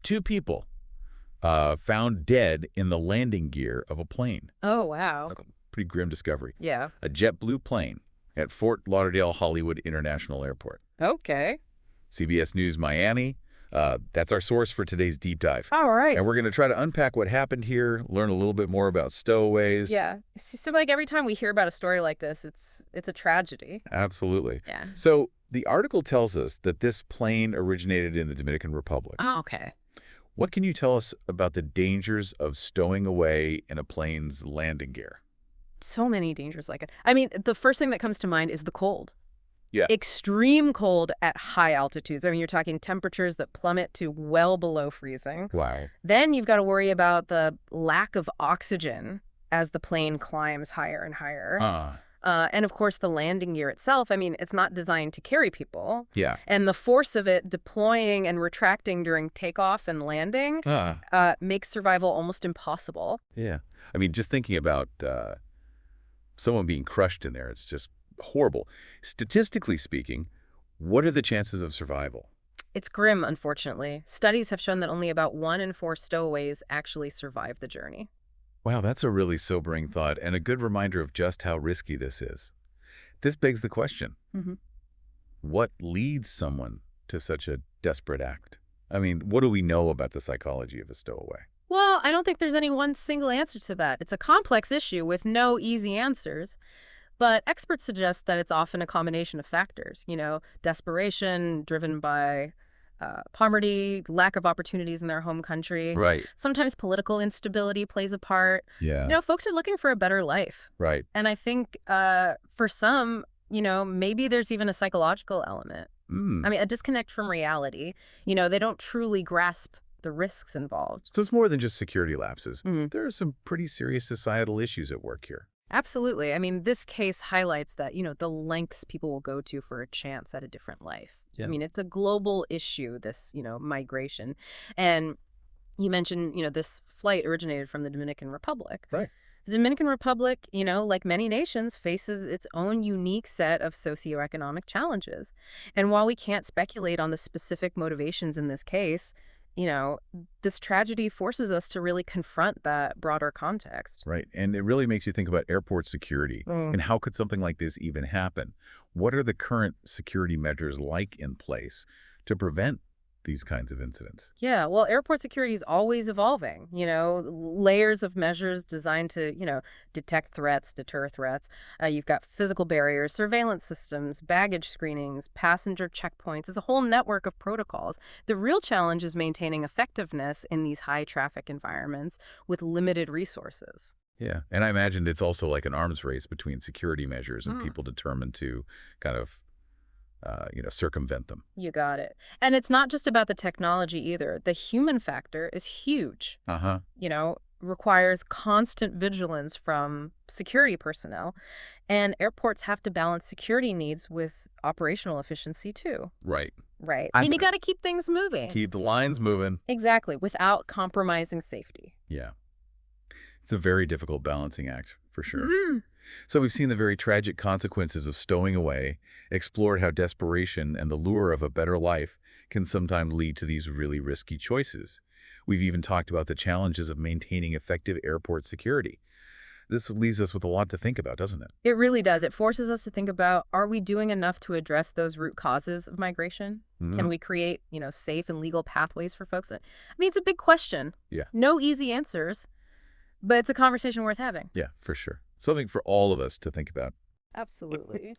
2 people found dead in the landing gear of a plane. Oh, wow. A pretty grim discovery. Yeah. A JetBlue plane at Fort Lauderdale-Hollywood International Airport. Okay. CBS News Miami. That's our source for today's deep dive. All right. And we're going to try to unpack what happened here, learn a little bit more about stowaways. Yeah. It seems like every time we hear about a story like this, it's a tragedy. Absolutely. Yeah. So the article tells us that this plane originated in the Dominican Republic. Oh, okay. What can you tell us about the dangers of stowing away in a plane's landing gear? So many dangers like it. I mean, the first thing that comes to mind is the cold. Yeah. Extreme cold at high altitudes. I mean, you're talking temperatures that plummet to well below freezing. Wow. Then you've got to worry about the lack of oxygen as the plane climbs higher and higher. And of course, the landing gear itself, I mean, it's not designed to carry people. Yeah. And the force of it deploying and retracting during takeoff and landing makes survival almost impossible. Yeah. I mean, just thinking about someone being crushed in there, it's just horrible. Statistically speaking, what are the chances of survival? It's grim, unfortunately. Studies have shown that only about 1 in 4 stowaways actually survive the journey. Wow, that's a really sobering thought and a good reminder of just how risky this is. This begs the question, what leads someone to such a desperate act? I mean, what do we know about the psychology of a stowaway? Well, I don't think there's any one single answer to that. It's a complex issue with no easy answers. But experts suggest that it's often a combination of factors, desperation driven by poverty, lack of opportunities in their home country. Right. Sometimes political instability plays a part. Yeah. Folks are looking for a better life. Right. And I think for some, maybe there's even a psychological element. I mean, a disconnect from reality. They don't truly grasp the risks involved. So it's more than just security lapses. There are some pretty serious societal issues at work here. Absolutely. I mean, this case highlights that, the lengths people will go to for a chance at a different life. Yeah. I mean, it's a global issue, this, migration. And you mentioned, this flight originated from the Dominican Republic. Right. The Dominican Republic, like many nations, faces its own unique set of socioeconomic challenges. And while we can't speculate on the specific motivations in this case, this tragedy forces us to really confront that broader context. Right. And it really makes you think about airport security. And how could something like this even happen? What are the current security measures like in place to prevent these kinds of incidents? Yeah, well, airport security is always evolving, layers of measures designed to, detect threats, deter threats. You've got physical barriers, surveillance systems, baggage screenings, passenger checkpoints. It's a whole network of protocols. The real challenge is maintaining effectiveness in these high traffic environments with limited resources. Yeah. And I imagined it's also like an arms race between security measures and people determined to kind of circumvent them. You got it. And it's not just about the technology either. The human factor is huge. Requires constant vigilance from security personnel. And airports have to balance security needs with operational efficiency too. Right. Right. And you got to keep things moving. Keep the lines moving. Exactly. Without compromising safety. Yeah. It's a very difficult balancing act, for sure. So we've seen the very tragic consequences of stowing away, explored how desperation and the lure of a better life can sometimes lead to these really risky choices. We've even talked about the challenges of maintaining effective airport security. This leaves us with a lot to think about, doesn't it? It really does. It forces us to think about, are we doing enough to address those root causes of migration? Can we create, safe and legal pathways for folks? I mean, it's a big question. Yeah. No easy answers, but it's a conversation worth having. Yeah, for sure. Something for all of us to think about. Absolutely.